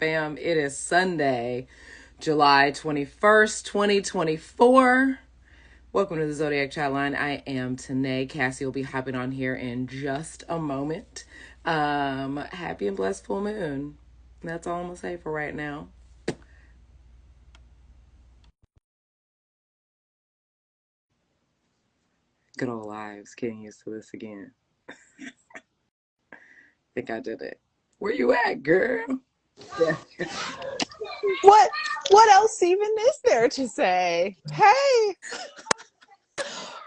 fam? It is Sunday, July 21st, 2024. Welcome to the Zodiac Chatline. I am Tanae. Cassie will be hopping on here in just a moment. Happy and blessed full moon. That's all I'm going to say for right now. Good old lives. Getting used to this again. Think I did it. Where you at, girl? Yeah. What else even is there to say? Hey,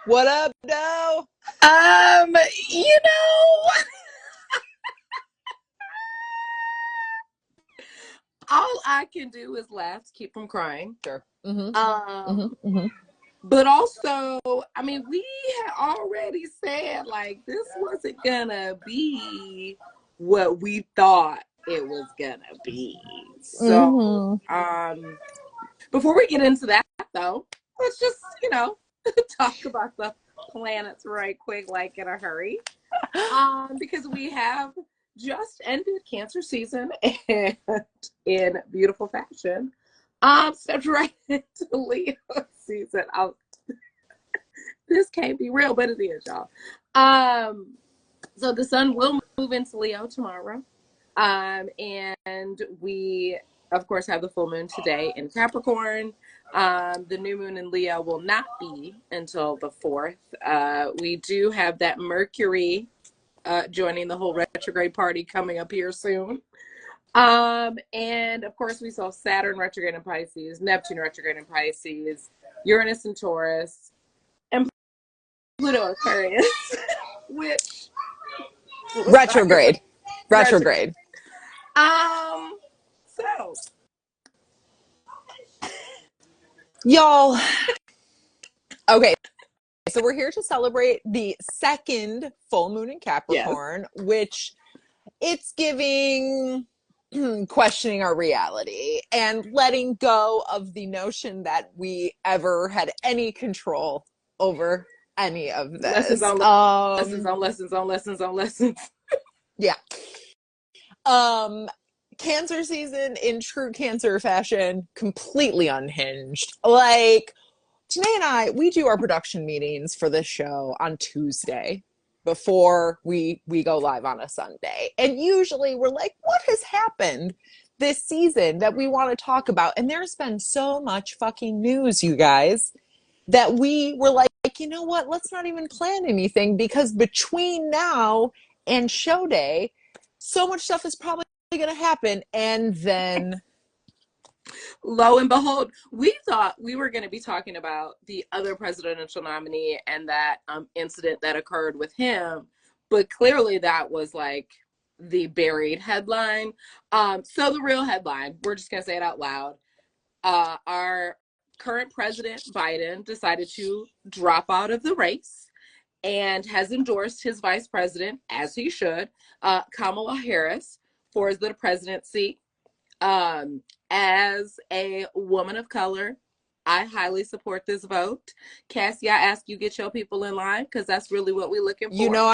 what up, though? Um, you know, all I can do is laugh to keep from crying. Sure. Um, but also, I mean, we had already said like this wasn't gonna be what we thought it was gonna be. So, before we get into that though, let's just, talk about the planets right quick, like in a hurry. Because we have just ended Cancer season and in beautiful fashion, stepped right into Leo season. This can't be real, but it is, y'all. So the sun will move into Leo tomorrow. And we, of course, have the full moon today in Capricorn. The new moon in Leo will not be until the 4th. We do have that Mercury joining the whole retrograde party coming up here soon. And of course, we saw Saturn retrograde in Pisces, Neptune retrograde in Pisces, Uranus in Taurus, and Pluto Aquarius, which was Retrograde. Retrograde. So Y'all. Okay. So we're here to celebrate the second full moon in Capricorn, which it's giving questioning our reality and letting go of the notion that we ever had any control over any of this. Lessons on lessons on lessons on lessons on lessons. Yeah. Cancer season in true Cancer fashion, completely unhinged. Like, Janae and I, we do our production meetings for this show on Tuesday before we go live on a Sunday. And usually we're like, what has happened this season that we want to talk about? And there's been so much fucking news, you guys, that we were like, you know what? Let's not even plan anything, because between now and show day, so much stuff is probably going to happen. And then lo and behold, we thought we were going to be talking about the other presidential nominee and that incident that occurred with him, but clearly that was like the buried headline. So the real headline, we're just going to say it out loud. Our current president, Biden, decided to drop out of the race and has endorsed his vice president, as he should, Kamala Harris, for the presidency. As a woman of color, I highly support this vote. Cassie, I ask you get your people in line, because that's really what we're looking for. You know,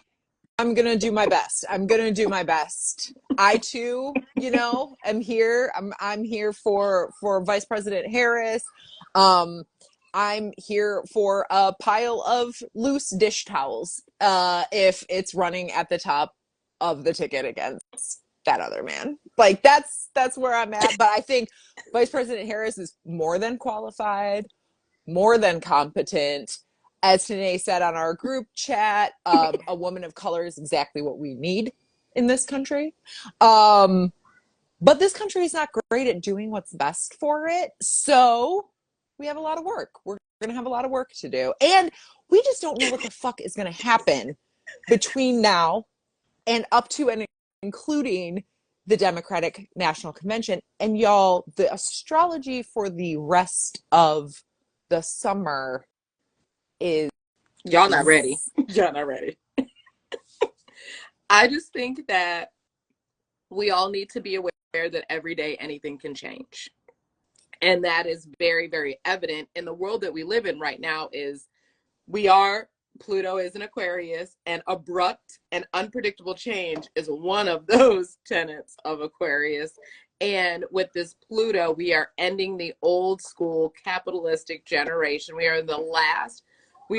I'm going to do my best. I'm going to do my best. I too, am here. I'm here for Vice President Harris. I'm here for a pile of loose dish towels if it's running at the top of the ticket against that other man. Like, that's where I'm at. But I think Vice President Harris is more than qualified, more than competent. As Tanae said on our group chat, a woman of color is exactly what we need in this country. But this country is not great at doing what's best for it. So we have a lot of work. We're going to have a lot of work to do. And we just don't know what the fuck is going to happen between now and up to and including the Democratic National Convention. And y'all, the astrology for the rest of the summer is... Y'all not ready. Y'all not ready. I just think that we all need to be aware that every day anything can change. And that is very, very evident in the world that we live in right now. Pluto is an Aquarius, and abrupt and unpredictable change is one of those tenets of Aquarius. And with this Pluto, we are ending the old school capitalistic generation. We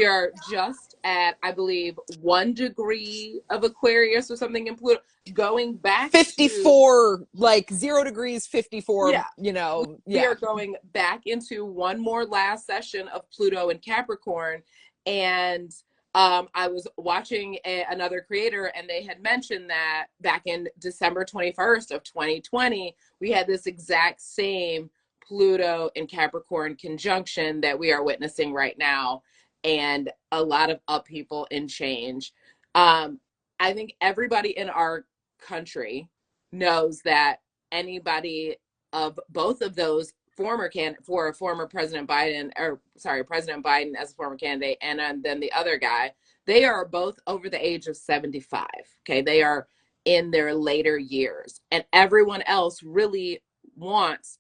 are just at, I believe, 1 degree of Aquarius or something in Pluto, going back to 54, like 0 degrees, 54, yeah. you know, We yeah. are going back into one more last session of Pluto and Capricorn. And I was watching another creator, and they had mentioned that back in December 21st of 2020, we had this exact same Pluto and Capricorn conjunction that we are witnessing right now, and a lot of upheaval and change. I think everybody in our country knows that anybody of both of those former President Biden, or sorry, President Biden as a former candidate, and then the other guy, they are both over the age of 75. Okay, they are in their later years, and everyone else really wants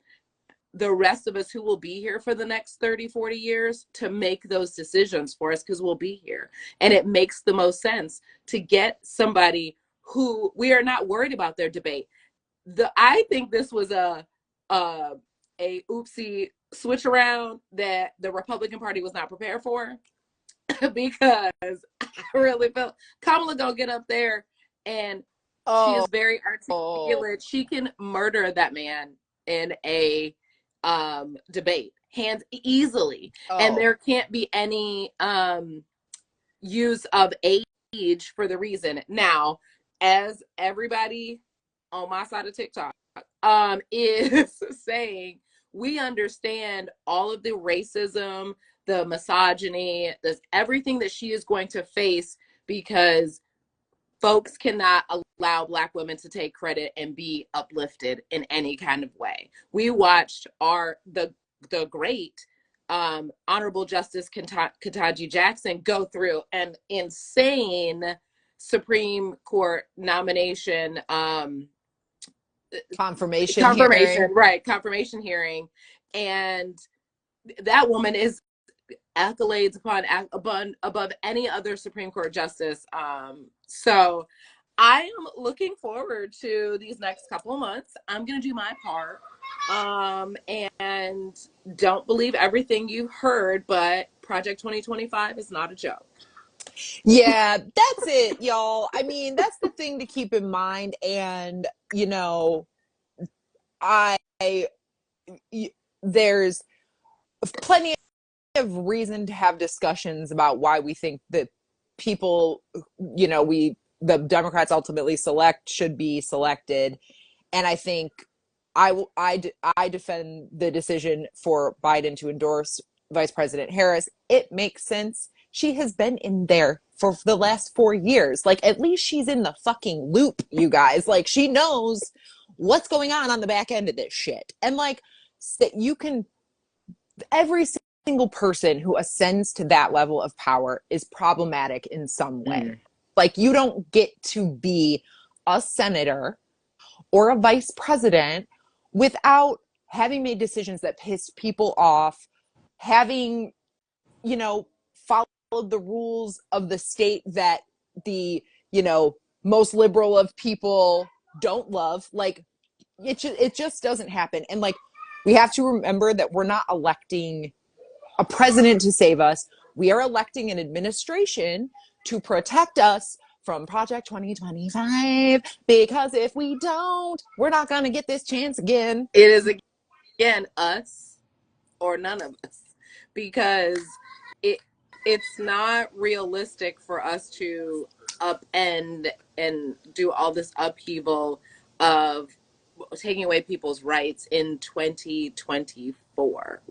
the rest of us who will be here for the next 30, 40 years to make those decisions for us, because we'll be here. And it makes the most sense to get somebody who we are not worried about their debate. I think this was a oopsie switch around that the Republican Party was not prepared for, because I really felt Kamala gonna get up there, and she is very articulate. She can murder that man in a debate hands easily, and there can't be any use of age for the reason. Now, as everybody on my side of TikTok is saying, we understand all of the racism, the misogyny, everything that she is going to face, because folks cannot allow Black women to take credit and be uplifted in any kind of way. We watched the great Honorable Justice Ketanji Jackson go through an insane Supreme Court nomination confirmation hearing. Right, confirmation hearing. And that woman is accolades above any other Supreme Court justice. So I am looking forward to these next couple of months. I'm going to do my part. And don't believe everything you've heard, but Project 2025 is not a joke. Yeah, that's it, y'all. I mean, that's the thing to keep in mind. And, you know, there's plenty of reason to have discussions about why we think that people, you know, the Democrats ultimately select should be selected. And I think I defend the decision for Biden to endorse Vice President Harris. It makes sense. She has been in there for the last 4 years. Like, at least she's in the fucking loop, you guys. Like, she knows what's going on the back end of this shit. And like, you can, every single person who ascends to that level of power is problematic in some way. Like, you don't get to be a senator or a vice president without having made decisions that piss people off, having, you know, followed the rules of the state that the, you know, most liberal of people don't love. Like, it just doesn't happen. And like, we have to remember that we're not electing a president to save us. We are electing an administration to protect us from Project 2025, because if we don't, we're not going to get this chance again. It is, again, us or none of us, because it's not realistic for us to upend and do all this upheaval of taking away people's rights in 2024.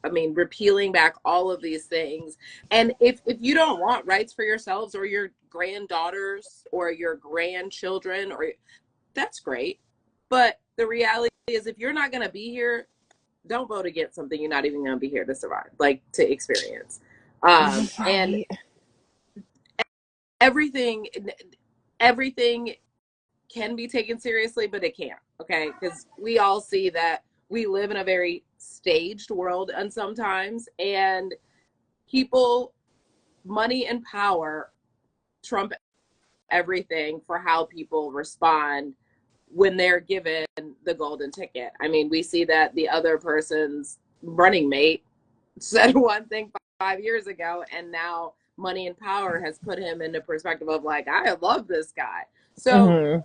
I mean, repealing back all of these things. And if you don't want rights for yourselves or your granddaughters or your grandchildren, or that's great. But the reality is, if you're not going to be here, don't vote against something you're not even going to be here to survive, like to experience. And everything can be taken seriously, but it can't. Okay, because we all see that we live in a very staged world, and sometimes, and people, money and power trump everything for how people respond when they're given the golden ticket. I mean, we see that the other person's running mate said one thing 5 years ago, and now money and power has put him into perspective of like, I love this guy. So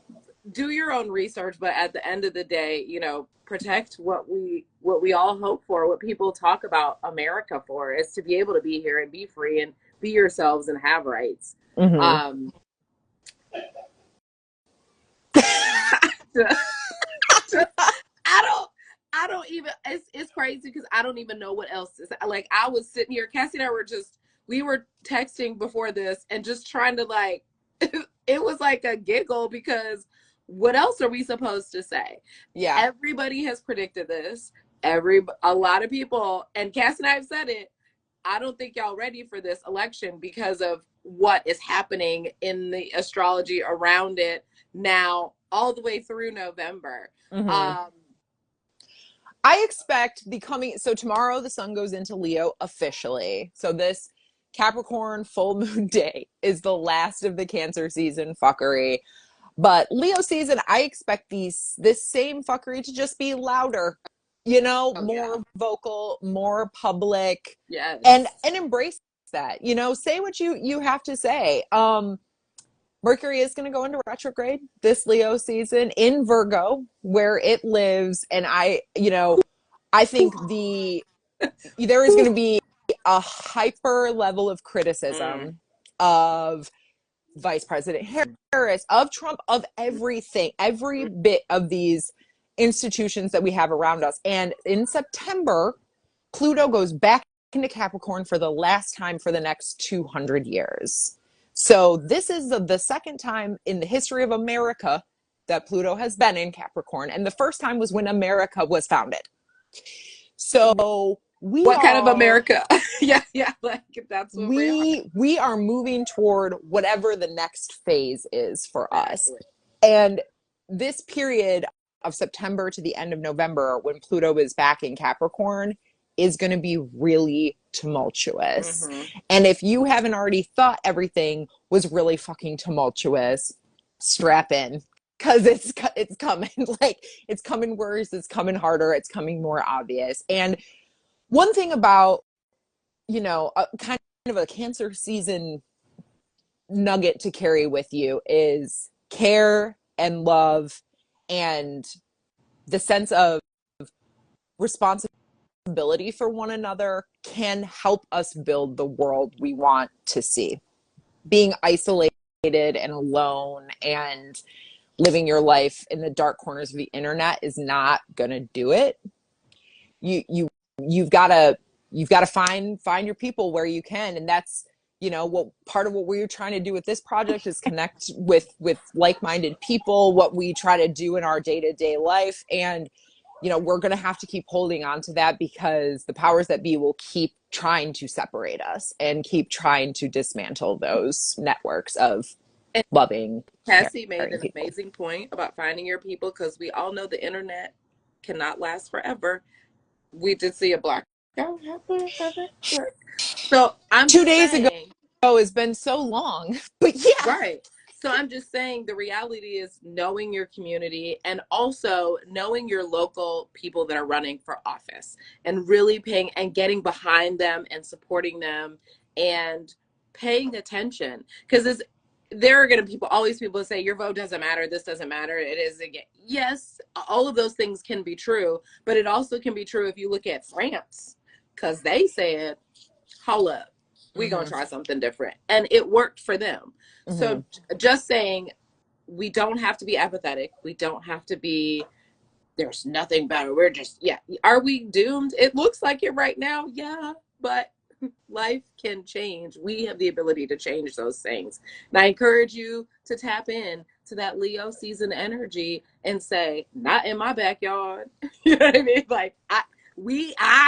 do your own research, but at the end of the day, you know, protect what we all hope for, what people talk about America for, is to be able to be here and be free and be yourselves and have rights. Um, I don't even, it's crazy because I don't even know what else to say. Like, I was sitting here, Cassie and I were just, we were texting before this and just trying to like, it was like a giggle because what else are we supposed to say? Yeah. Everybody has predicted this. A lot of people, and Cassie and I have said it, I don't think y'all ready for this election because of what is happening in the astrology around it now all the way through November. I expect so tomorrow the sun goes into Leo officially. So this Capricorn full moon day is the last of the Cancer season fuckery. But Leo season, I expect this same fuckery to just be louder, you know, more vocal, more public. Yes. And embrace that, you know, say what you have to say. Mercury is going to go into retrograde this Leo season in Virgo, where it lives. And I think there is going to be a hyper level of criticism of Vice President Harris, of Trump, of everything, every bit of these institutions that we have around us. And in September, Pluto goes back into Capricorn for the last time for the next 200 years. So this is the second time in the history of America that Pluto has been in Capricorn. And the first time was when America was founded. So what kind of America? yeah, like that's what we are moving toward whatever the next phase is for us. And this period of September to the end of November, when Pluto is back in Capricorn, is going to be really tumultuous. And if you haven't already thought everything was really fucking tumultuous, strap in, because it's coming. Like, it's coming worse, it's coming harder, it's coming more obvious. And one thing about, you know, kind of a Cancer season nugget to carry with you is care and love and the sense of responsibility for one another can help us build the world we want to see. Being isolated and alone and living your life in the dark corners of the internet is not gonna do it. You've got to find your people where you can, and that's, you know, what part of what we're trying to do with this project is connect with like-minded people, what we try to do in our day-to-day life. And you know, we're going to have to keep holding on to that because the powers that be will keep trying to separate us and keep trying to dismantle those networks of loving. Cassie made an amazing point about finding your people, because we all know the internet cannot last forever. We did see a blackout happen. So I'm 2 days ago has been so long, but yeah. Right. So I'm just saying the reality is knowing your community and also knowing your local people that are running for office and really paying and getting behind them and supporting them and paying attention. Because there are going to be always people say your vote doesn't matter, this doesn't matter, it is again. Yes, all of those things can be true, but it also can be true if you look at France, because they said, Holla, we're going to try something different. And it worked for them. So just saying, we don't have to be apathetic. We don't have to be, there's nothing better. We're just, Are we doomed? It looks like it right now. Yeah. But life can change. We have the ability to change those things. And I encourage you to tap in to that Leo season energy and say, not in my backyard. You know what I mean? Like, I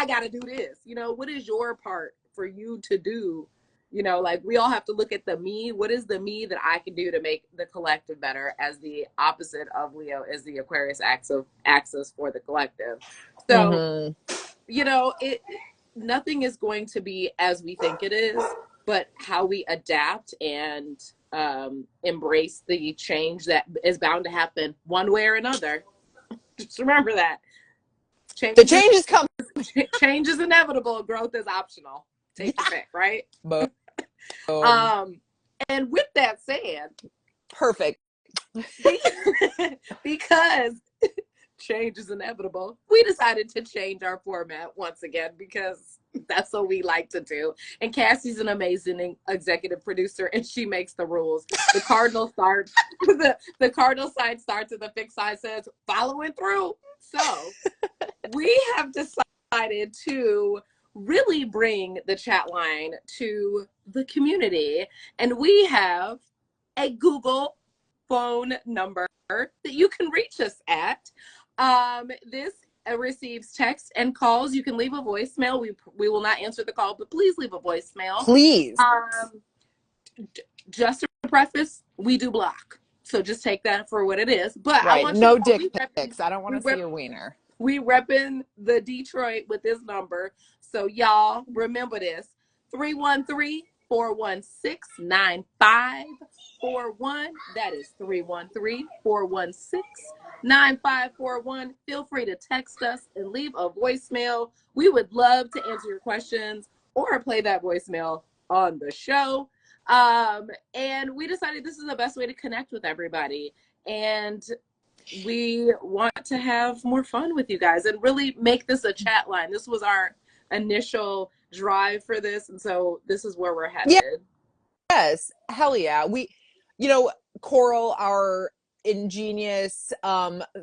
got to do this. You know, what is your part for you to do? You know, like, we all have to look at the me. What is the me that I can do to make the collective better? As the opposite of Leo is the Aquarius axis for the collective. So, you know, nothing is going to be as we think it is, but how we adapt and embrace the change that is bound to happen one way or another. Just remember that. The change is coming. Change is inevitable. Growth is optional. Take your pick, right? Boom. And with that said, perfect. Because change is inevitable, we decided to change our format once again because that's what we like to do. And Cassie's an amazing executive producer, and she makes the rules. The cardinal starts, the cardinal sign starts, and the fixed sign says following through. So we have decided to really bring the chat line to the community, and we have a Google phone number that you can reach us at. This receives text and calls. You can leave a voicemail. We will not answer the call, but please leave a voicemail. Please. Just to preface, we do block. So just take that for what it is. But right. I want no you dick pics. I don't want to see your wiener. We repping the Detroit with this number. So y'all remember this. 313-416-9541. That is 313-416-9541. Feel free to text us and leave a voicemail. We would love to answer your questions or play that voicemail on the show. And we decided this is the best way to connect with everybody. And we want to have more fun with you guys and really make this a chat line. This was our initial drive for this, and so this is where we're headed. Yes, hell yeah. We, Coral, our ingenious,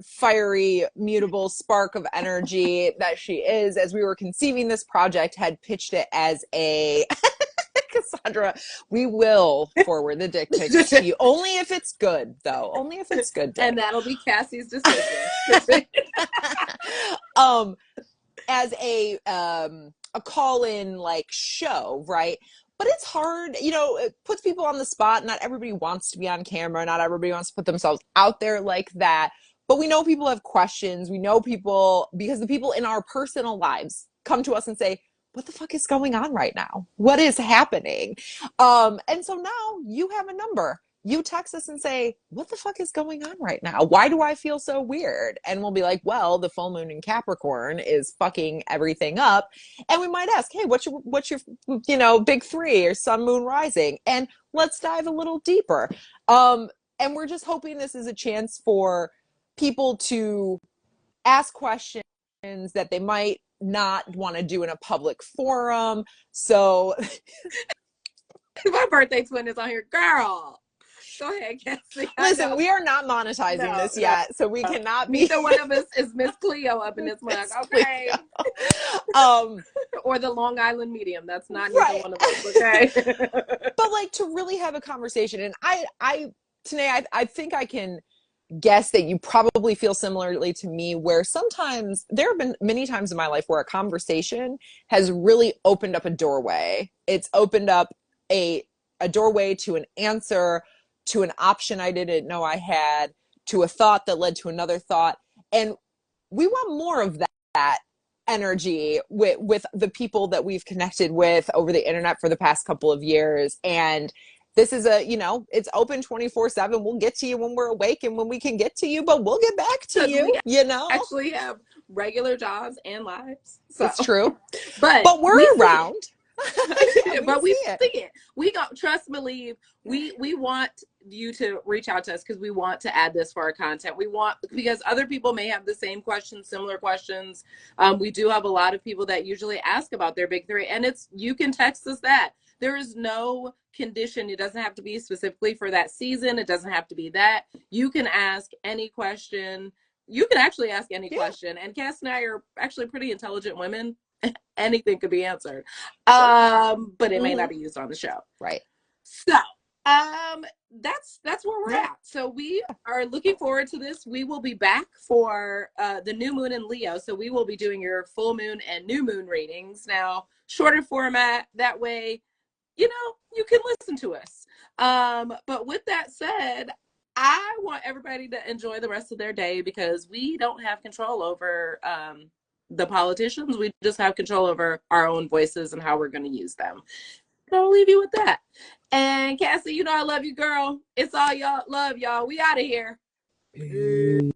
fiery, mutable spark of energy that she is, as we were conceiving this project, had pitched it as a Cassandra, we will forward the dick pics to you. Only if it's good, though. Only if it's good dick. And that'll be Cassie's decision. As a call-in show, right? But it's hard, it puts people on the spot. Not everybody wants to be on camera. Not everybody wants to put themselves out there like that. But we know people have questions. We know people, because the people in our personal lives come to us and say, what the fuck is going on right now? What is happening? And so now you have a number. You text us and say, what the fuck is going on right now? Why do I feel so weird? And we'll be like, well, the full moon in Capricorn is fucking everything up. And we might ask, hey, what's your big three or sun, moon, rising? And let's dive a little deeper. And we're just hoping this is a chance for people to ask questions that they might not want to do in a public forum. So my birthday twin is on here, girl. Go ahead, Cassie. Listen, we are not monetizing this yet, so we cannot be. Neither one of us is Miss Cleo up in this mug, okay? Or the Long Island medium. That's not neither one of us, okay? But to really have a conversation, and I think I can guess that you probably feel similarly to me, where sometimes there have been many times in my life where a conversation has really opened up a doorway. It's opened up a doorway to an answer, to an option I didn't know I had, to a thought that led to another thought. And we want more of that energy with the people that we've connected with over the internet for the past couple of years. And this is it's open 24/7. We'll get to you when we're awake and when we can get to you, but we'll get back to you, actually have regular jobs and lives. So. It's true. But we're around. But we see it. We go, trust, believe. We want you to reach out to us because we want to add this for our content. Because other people may have the same questions, similar questions. We do have a lot of people that usually ask about their big three, and you can text us that. There is no condition. It doesn't have to be specifically for that season. It doesn't have to be that. You can ask any question. You can actually ask any question. And Cass and I are actually pretty intelligent women. Anything could be answered. But it may not be used on the show. Right. So that's where we're at. So we are looking forward to this. We will be back for the new moon in Leo. So we will be doing your full moon and new moon readings. Now, shorter format. That way, you can listen to us. But with that said, I want everybody to enjoy the rest of their day because we don't have control over the politicians. We just have control over our own voices and how we're going to use them. I'll leave you with that. And Cassie, you know I love you, girl. It's all y'all. Love y'all. We out of here. Peace.